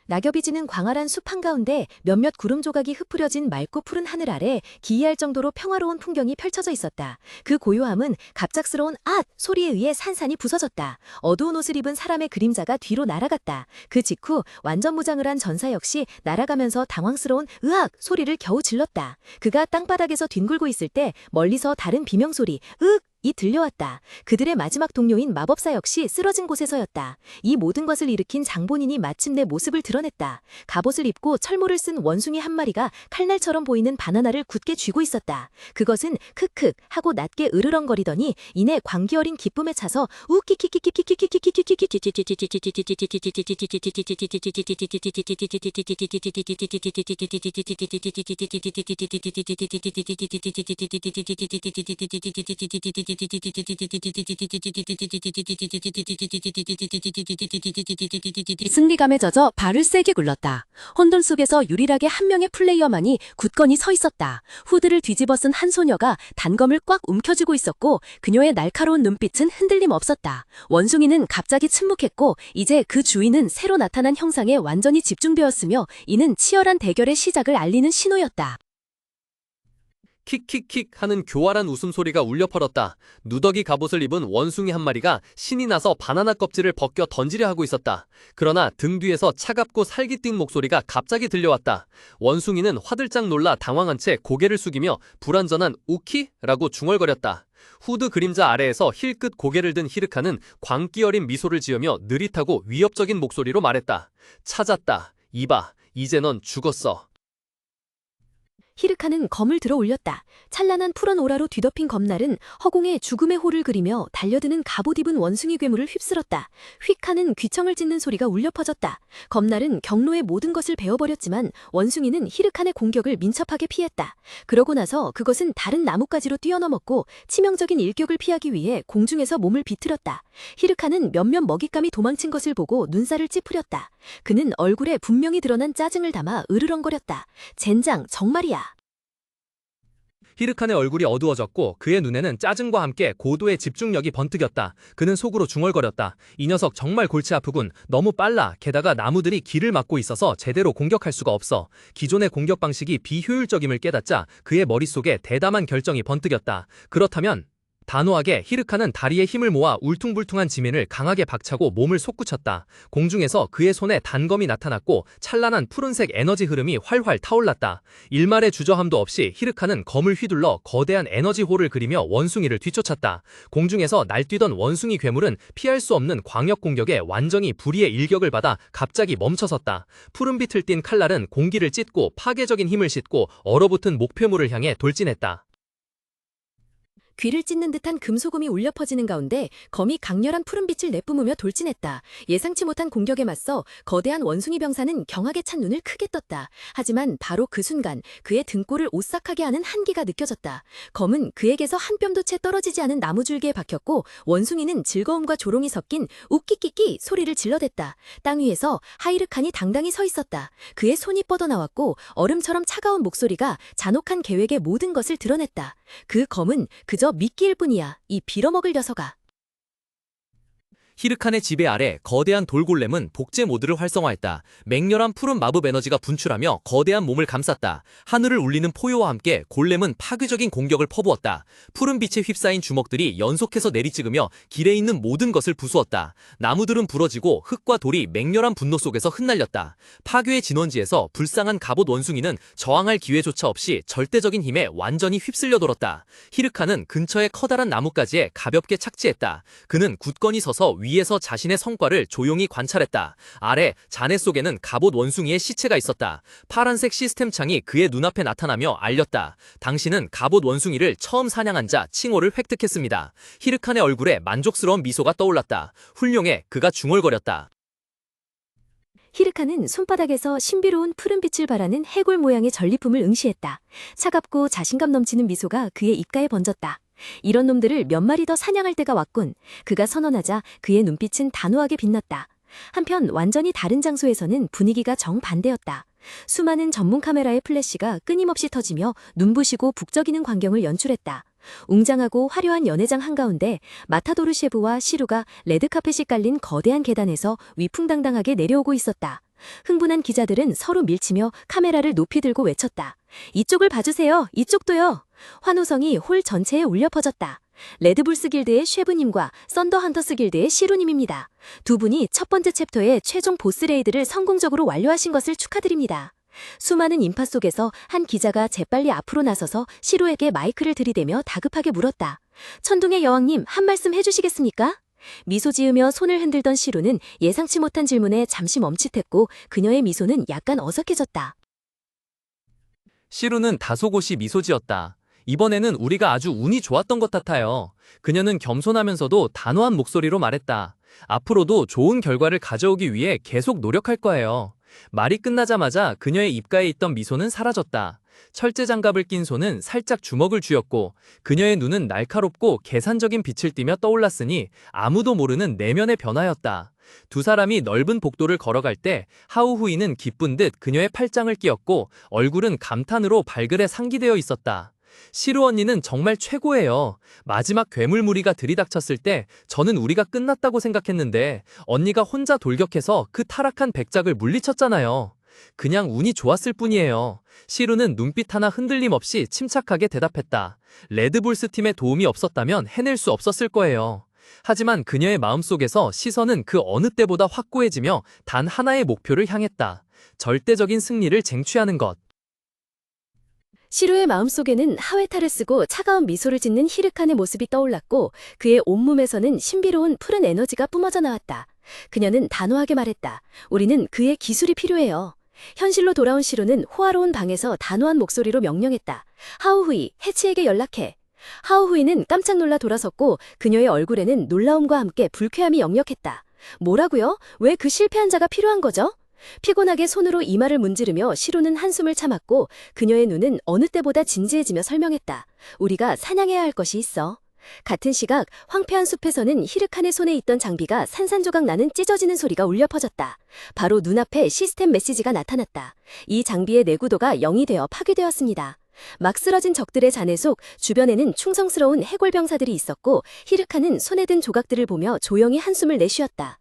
낙엽이 지는 광활한 숲 한가운데 몇몇 구름 조각이 흩뿌려진 맑고 푸른 하늘 아래 기이할 정도로 평화로운 풍경이 펼쳐져 있었다. 그 고요함은 갑작스러운 앗! 소리에 의해 산산이 부서졌다. 어두운 옷을 입은 사람의 그림자가 뒤로 날아갔다. 그 직후 완전 무장을 한 전사 역시 날아가면서 당황스러운 으악! 소리를 겨우 질렀다. 그가 땅바닥에서 뒹굴고 있을 때 멀리서 다른 비명소리 으악! 이 들려왔다. 그들의 마지막 동료인 마법사 역시 쓰러진 곳에서였다. 이 모든 것을 일으킨 장본인이 마침내 모습을 드러냈다. 갑옷을 입고 철모를 쓴 원숭이 한 마리가 칼날처럼 보이는 바나나를 굳게 쥐고 있었다. 그것은 크크 하고 낮게 으르렁거리더니 이내 광기 어린 기쁨에 차서 승리감에 젖어 발을 세게 굴렀다. 혼돈 속에서 유일하게 한 명의 플레이어만이 굳건히 서 있었다. 후드를 뒤집어 쓴 한 소녀가 단검을 꽉 움켜쥐고 있었고 그녀의 날카로운 눈빛은 흔들림 없었다. 원숭이는 갑자기 침묵했고 이제 그 주인은 새로 나타난 형상에 완전히 집중되었으며 이는 치열한 대결의 시작을 알리는 신호였다. 킥킥킥 하는 교활한 웃음소리가 울려 퍼졌다. 누더기 갑옷을 입은 원숭이 한 마리가 신이 나서 바나나 껍질을 벗겨 던지려 하고 있었다. 그러나 등 뒤에서 차갑고 살기 띈 목소리가 갑자기 들려왔다. 원숭이는 화들짝 놀라 당황한 채 고개를 숙이며 불완전한 우키? 라고 중얼거렸다. 후드 그림자 아래에서 힐끗 고개를 든 히르카는 광기 어린 미소를 지으며 느릿하고 위협적인 목소리로 말했다. 찾았다. 이봐, 이제 넌 죽었어. 히르카는 검을 들어 올렸다. 찬란한 푸른 오라로 뒤덮인 검날은 허공에 죽음의 호를 그리며 달려드는 갑옷 입은 원숭이 괴물을 휩쓸었다. 휙 하는 귀청을 찢는 소리가 울려 퍼졌다. 검날은 경로의 모든 것을 베어버렸지만 원숭이는 히르칸의 공격을 민첩하게 피했다. 그러고 나서 그것은 다른 나뭇가지로 뛰어넘었고 치명적인 일격을 피하기 위해 공중에서 몸을 비틀었다. 히르칸은 몇몇 먹잇감이 도망친 것을 보고 눈살을 찌푸렸다. 그는 얼굴에 분명히 드러난 짜증을 담아 으르렁거렸다. 젠장, 정말이야. 히르칸의 얼굴이 어두워졌고 그의 눈에는 짜증과 함께 고도의 집중력이 번뜩였다. 그는 속으로 중얼거렸다. 이 녀석 정말 골치 아프군. 너무 빨라. 게다가 나무들이 길을 막고 있어서 제대로 공격할 수가 없어. 기존의 공격 방식이 비효율적임을 깨닫자 그의 머릿속에 대담한 결정이 번뜩였다. 그렇다면 단호하게 히르칸은 다리에 힘을 모아 울퉁불퉁한 지면을 강하게 박차고 몸을 솟구쳤다. 공중에서 그의 손에 단검이 나타났고 찬란한 푸른색 에너지 흐름이 활활 타올랐다. 일말의 주저함도 없이 히르칸은 검을 휘둘러 거대한 에너지홀을 그리며 원숭이를 뒤쫓았다. 공중에서 날뛰던 원숭이 괴물은 피할 수 없는 광역 공격에 완전히 불의의 일격을 받아 갑자기 멈춰섰다. 푸른빛을 띤 칼날은 공기를 찢고 파괴적인 힘을 싣고 얼어붙은 목표물을 향해 돌진했다. 귀를 찢는 듯한 금소금이 울려 퍼지는 가운데 검이 강렬한 푸른빛을 내뿜으며 돌진했다. 예상치 못한 공격에 맞서 거대한 원숭이 병사는 경악에 찬 눈을 크게 떴다. 하지만 바로 그 순간 그의 등골을 오싹하게 하는 한기가 느껴졌다. 검은 그에게서 한 뼘도 채 떨어지지 않은 나무줄기에 박혔고 원숭이는 즐거움과 조롱이 섞인 웃기끼끼 소리를 질러댔다. 땅 위에서 하이르칸이 당당히 서 있었다. 그의 손이 뻗어나왔고 얼음처럼 차가운 목소리가 잔혹한 계획의 모든 것을 드러냈다. 그 검은 그저 미끼일 뿐이야. 이 빌어먹을 녀석아. 히르칸의 지배 아래 거대한 돌골렘은 복제 모드를 활성화했다. 맹렬한 푸른 마법 에너지가 분출하며 거대한 몸을 감쌌다. 하늘을 울리는 포효와 함께 골렘은 파괴적인 공격을 퍼부었다. 푸른 빛에 휩싸인 주먹들이 연속해서 내리찍으며 길에 있는 모든 것을 부수었다. 나무들은 부러지고 흙과 돌이 맹렬한 분노 속에서 흩날렸다. 파괴의 진원지에서 불쌍한 갑옷 원숭이는 저항할 기회조차 없이 절대적인 힘에 완전히 휩쓸려 돌았다. 히르칸은 근처의 커다란 나뭇가지에 가볍게 착지했다. 그는 굳건히 서서 위에서 자신의 성과를 조용히 관찰했다. 아래 잔해 속에는 갑옷 원숭이의 시체가 있었다. 파란색 시스템 창이 그의 눈앞에 나타나며 알렸다. 당신은 갑옷 원숭이를 처음 사냥한 자 칭호를 획득했습니다. 히르칸의 얼굴에 만족스러운 미소가 떠올랐다. 훌륭해, 그가 중얼거렸다. 히르카는 손바닥에서 신비로운 푸른빛을 발하는 해골 모양의 전리품을 응시했다. 차갑고 자신감 넘치는 미소가 그의 입가에 번졌다. 이런 놈들을 몇 마리 더 사냥할 때가 왔군. 그가 선언하자 그의 눈빛은 단호하게 빛났다. 한편 완전히 다른 장소에서는 분위기가 정반대였다. 수많은 전문 카메라의 플래시가 끊임없이 터지며 눈부시고 북적이는 광경을 연출했다. 웅장하고 화려한 연회장 한가운데 마타도르 셰프와 시루가 레드카펫이 깔린 거대한 계단에서 위풍당당하게 내려오고 있었다. 흥분한 기자들은 서로 밀치며 카메라를 높이 들고 외쳤다. 이쪽을 봐주세요. 이쪽도요. 환호성이 홀 전체에 울려 퍼졌다. 레드불스 길드의 쉐브님과 썬더헌터스 길드의 시루님입니다. 두 분이 첫 번째 챕터의 최종 보스 레이드를 성공적으로 완료하신 것을 축하드립니다. 수많은 인파 속에서 한 기자가 재빨리 앞으로 나서서 시루에게 마이크를 들이대며 다급하게 물었다. 천둥의 여왕님, 한 말씀 해주시겠습니까? 미소 지으며 손을 흔들던 시루는 예상치 못한 질문에 잠시 멈칫했고 그녀의 미소는 약간 어색해졌다. 시루는 다소곳이 미소 지었다. 이번에는 우리가 아주 운이 좋았던 것 같아요. 그녀는 겸손하면서도 단호한 목소리로 말했다. 앞으로도 좋은 결과를 가져오기 위해 계속 노력할 거예요. 말이 끝나자마자 그녀의 입가에 있던 미소는 사라졌다. 철제 장갑을 낀 손은 살짝 주먹을 쥐었고 그녀의 눈은 날카롭고 계산적인 빛을 띠며 떠올랐으니 아무도 모르는 내면의 변화였다. 두 사람이 넓은 복도를 걸어갈 때 하우후이는 기쁜 듯 그녀의 팔짱을 끼었고 얼굴은 감탄으로 발글에 상기되어 있었다. 시루 언니는 정말 최고예요. 마지막 괴물 무리가 들이닥쳤을 때 저는 우리가 끝났다고 생각했는데 언니가 혼자 돌격해서 그 타락한 백작을 물리쳤잖아요. 그냥 운이 좋았을 뿐이에요. 시루는 눈빛 하나 흔들림 없이 침착하게 대답했다. 레드불스 팀의 도움이 없었다면 해낼 수 없었을 거예요. 하지만 그녀의 마음속에서 시선은 그 어느 때보다 확고해지며 단 하나의 목표를 향했다. 절대적인 승리를 쟁취하는 것. 시루의 마음속에는 하회탈을 쓰고 차가운 미소를 짓는 히르칸의 모습이 떠올랐고 그의 온몸에서는 신비로운 푸른 에너지가 뿜어져 나왔다. 그녀는 단호하게 말했다. 우리는 그의 기술이 필요해요. 현실로 돌아온 시루는 호화로운 방에서 단호한 목소리로 명령했다. 하우후이, 해치에게 연락해. 하우후이는 깜짝 놀라 돌아섰고 그녀의 얼굴에는 놀라움과 함께 불쾌함이 역력했다. 뭐라고요? 왜 그 실패한 자가 필요한 거죠? 피곤하게 손으로 이마를 문지르며 시루는 한숨을 참았고 그녀의 눈은 어느 때보다 진지해지며 설명했다. 우리가 사냥해야 할 것이 있어. 같은 시각 황폐한 숲에서는 히르칸의 손에 있던 장비가 산산조각 나는 찢어지는 소리가 울려 퍼졌다. 바로 눈앞에 시스템 메시지가 나타났다. 이 장비의 내구도가 0이 되어 파괴되었습니다. 막 쓰러진 적들의 잔해 속 주변에는 충성스러운 해골병사들이 있었고 히르칸은 손에 든 조각들을 보며 조용히 한숨을 내쉬었다.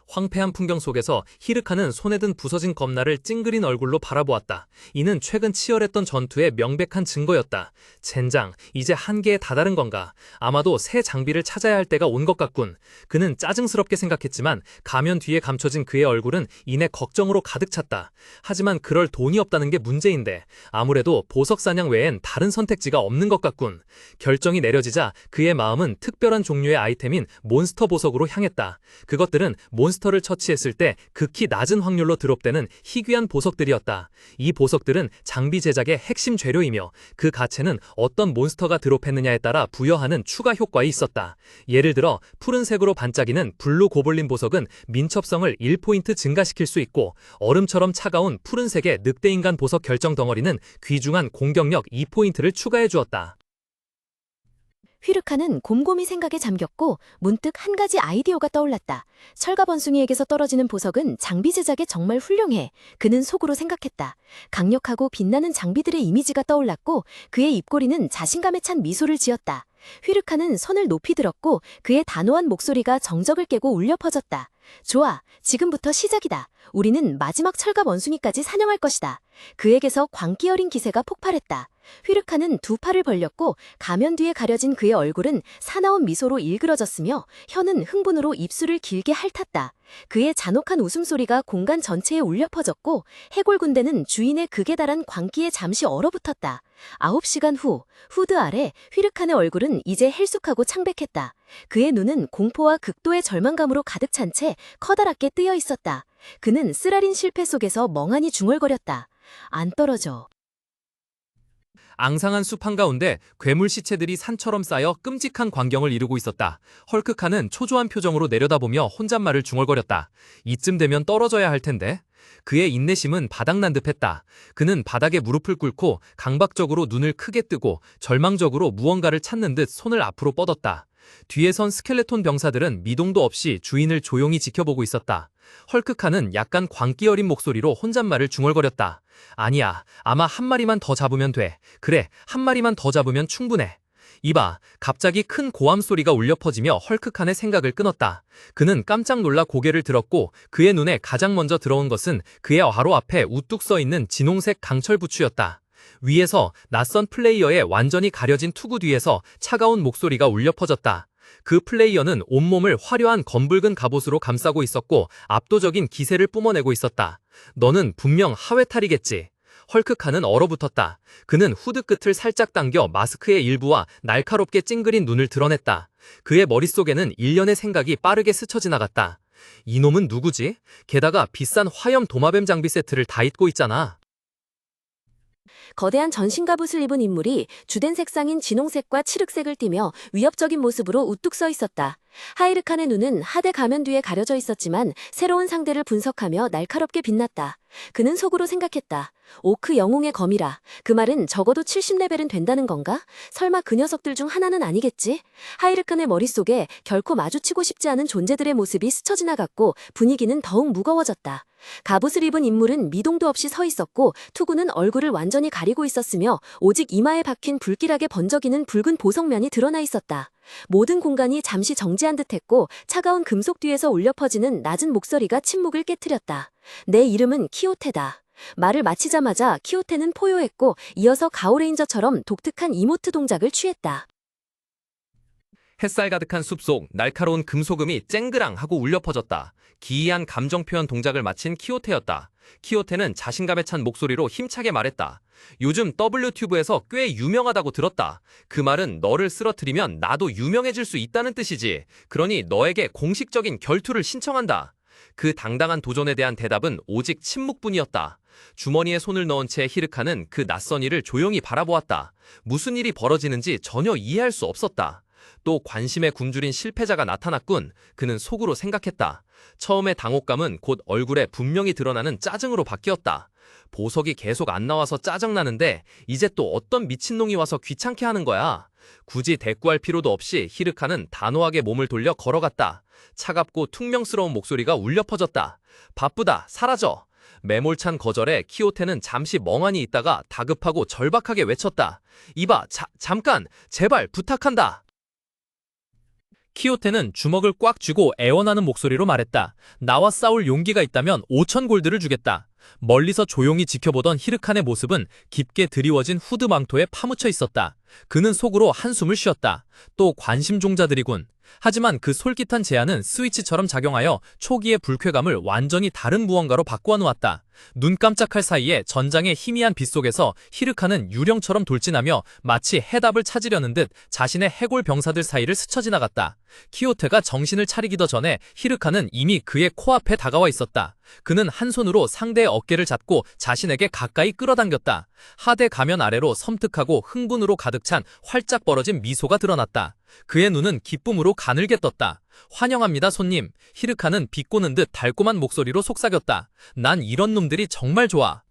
황폐한 풍경 속에서 히르카는 손에 든 부서진 검날을 찡그린 얼굴로 바라보았다. 이는 최근 치열했던 전투의 명백한 증거였다. 젠장, 이제 한계에 다다른 건가? 아마도 새 장비를 찾아야 할 때가 온 것 같군. 그는 짜증스럽게 생각했지만 가면 뒤에 감춰진 그의 얼굴은 이내 걱정으로 가득 찼다. 하지만 그럴 돈이 없다는 게 문제인데 아무래도 보석 사냥 외엔 다른 선택지가 없는 것 같군. 결정이 내려지자 그의 마음은 특별한 종류의 아이템인 몬스터 보석으로 향했다. 그것들은 몬스터를 처치했을 때 극히 낮은 확률로 드롭되는 희귀한 보석들이었다. 이 보석들은 장비 제작의 핵심 재료이며 그 가치는 어떤 몬스터가 드롭했느냐에 따라 부여하는 추가 효과에 있었다. 예를 들어 푸른색으로 반짝이는 블루 고블린 보석은 민첩성을 1포인트 증가시킬 수 있고 얼음처럼 차가운 푸른색의 늑대인간 보석 결정 덩어리는 귀중한 공격력 2포인트를 추가해 주었다. 휘르카는 곰곰이 생각에 잠겼고 문득 한 가지 아이디어가 떠올랐다. 철갑원숭이에게서 떨어지는 보석은 장비 제작에 정말 훌륭해. 그는 속으로 생각했다. 강력하고 빛나는 장비들의 이미지가 떠올랐고 그의 입꼬리는 자신감에 찬 미소를 지었다. 휘르카는 손을 높이 들었고 그의 단호한 목소리가 정적을 깨고 울려 퍼졌다. 좋아, 지금부터 시작이다. 우리는 마지막 철갑 원숭이까지 사냥할 것이다. 그에게서 광기 어린 기세가 폭발했다. 휘르카는 두 팔을 벌렸고 가면 뒤에 가려진 그의 얼굴은 사나운 미소로 일그러졌으며 혀는 흥분으로 입술을 길게 핥았다. 그의 잔혹한 웃음소리가 공간 전체에 울려 퍼졌고 해골 군대는 주인의 극에 달한 광기에 잠시 얼어붙었다. 9시간 후 후드 아래 휘르칸의 얼굴은 이제 헬쑥하고 창백했다. 그의 눈은 공포와 극도의 절망감으로 가득 찬 채 커다랗게 뜨여 있었다. 그는 쓰라린 실패 속에서 멍하니 중얼거렸다. 안 떨어져. 앙상한 숲 한가운데 괴물 시체들이 산처럼 쌓여 끔찍한 광경을 이루고 있었다. 헐크칸은 초조한 표정으로 내려다보며 혼잣말을 중얼거렸다. 이쯤 되면 떨어져야 할 텐데. 그의 인내심은 바닥난 듯했다. 그는 바닥에 무릎을 꿇고 강박적으로 눈을 크게 뜨고 절망적으로 무언가를 찾는 듯 손을 앞으로 뻗었다. 뒤에 선 스켈레톤 병사들은 미동도 없이 주인을 조용히 지켜보고 있었다. 헐크칸은 약간 광기 어린 목소리로 혼잣말을 중얼거렸다. 아니야, 아마 한 마리만 더 잡으면 돼. 그래, 한 마리만 더 잡으면 충분해. 이봐, 갑자기 큰 고함 소리가 울려 퍼지며 헐크칸의 생각을 끊었다. 그는 깜짝 놀라 고개를 들었고 그의 눈에 가장 먼저 들어온 것은 그의 바로 앞에 우뚝 서 있는 진홍색 강철 부추였다. 위에서 낯선 플레이어의 완전히 가려진 투구 뒤에서 차가운 목소리가 울려 퍼졌다. 그 플레이어는 온몸을 화려한 검붉은 갑옷으로 감싸고 있었고 압도적인 기세를 뿜어내고 있었다. 너는 분명 하회탈이겠지. 헐크칸은 얼어붙었다. 그는 후드 끝을 살짝 당겨 마스크의 일부와 날카롭게 찡그린 눈을 드러냈다. 그의 머릿속에는 일련의 생각이 빠르게 스쳐 지나갔다. 이놈은 누구지? 게다가 비싼 화염 도마뱀 장비 세트를 다 입고 있잖아. 거대한 전신갑옷을 입은 인물이 주된 색상인 진홍색과 칠흑색을 띠며 위협적인 모습으로 우뚝 서 있었다. 하이르칸의 눈은 하대 가면 뒤에 가려져 있었지만 새로운 상대를 분석하며 날카롭게 빛났다. 그는 속으로 생각했다. 오크 영웅의 검이라. 그 말은 적어도 70레벨은 된다는 건가? 설마 그 녀석들 중 하나는 아니겠지? 하이르칸의 머릿속에 결코 마주치고 싶지 않은 존재들의 모습이 스쳐 지나갔고 분위기는 더욱 무거워졌다. 갑옷을 입은 인물은 미동도 없이 서 있었고 투구는 얼굴을 완전히 가리고 있었으며 오직 이마에 박힌 불길하게 번쩍이는 붉은 보석면이 드러나 있었다. 모든 공간이 잠시 정지한 듯했고 차가운 금속 뒤에서 울려 퍼지는 낮은 목소리가 침묵을 깨트렸다. 내 이름은 키오테다. 말을 마치자마자 키오테는 포효했고 이어서 가오레인저처럼 독특한 이모트 동작을 취했다. 햇살 가득한 숲속 날카로운 금소금이 쨍그랑 하고 울려 퍼졌다. 기이한 감정 표현 동작을 마친 키오테였다. 키오테는 자신감에 찬 목소리로 힘차게 말했다. 요즘 W튜브에서 꽤 유명하다고 들었다. 그 말은 너를 쓰러뜨리면 나도 유명해질 수 있다는 뜻이지. 그러니 너에게 공식적인 결투를 신청한다. 그 당당한 도전에 대한 대답은 오직 침묵뿐이었다. 주머니에 손을 넣은 채 히르카는 그 낯선 일을 조용히 바라보았다. 무슨 일이 벌어지는지 전혀 이해할 수 없었다. 또 관심에 굶주린 실패자가 나타났군. 그는 속으로 생각했다. 처음의 당혹감은 곧 얼굴에 분명히 드러나는 짜증으로 바뀌었다. 보석이 계속 안 나와서 짜증나는데 이제 또 어떤 미친놈이 와서 귀찮게 하는 거야. 굳이 대꾸할 필요도 없이 히르카는 단호하게 몸을 돌려 걸어갔다. 차갑고 퉁명스러운 목소리가 울려 퍼졌다. 바쁘다, 사라져. 매몰찬 거절에 키오테는 잠시 멍하니 있다가 다급하고 절박하게 외쳤다. 이봐, 잠깐, 제발 부탁한다. 키오테는 주먹을 꽉 쥐고 애원하는 목소리로 말했다. 나와 싸울 용기가 있다면 5,000 골드를 주겠다. 멀리서 조용히 지켜보던 히르칸의 모습은 깊게 드리워진 후드 망토에 파묻혀 있었다. 그는 속으로 한숨을 쉬었다. 또 관심종자들이군. 하지만 그 솔깃한 제안은 스위치처럼 작용하여 초기의 불쾌감을 완전히 다른 무언가로 바꾸어 놓았다. 눈 깜짝할 사이에 전장의 희미한 빛 속에서 히르카는 유령처럼 돌진하며 마치 해답을 찾으려는 듯 자신의 해골 병사들 사이를 스쳐 지나갔다. 키오테가 정신을 차리기도 전에 히르카는 이미 그의 코앞에 다가와 있었다. 그는 한 손으로 상대의 어깨를 잡고 자신에게 가까이 끌어당겼다. 하대 가면 아래로 섬뜩하고 흥분으로 가득 찬 활짝 벌어진 미소가 드러났다. 그의 눈은 기쁨으로 가늘게 떴다. 환영합니다, 손님. 히르카는 비꼬는 듯 달콤한 목소리로 속삭였다. 난 이런 놈들이 정말 좋아.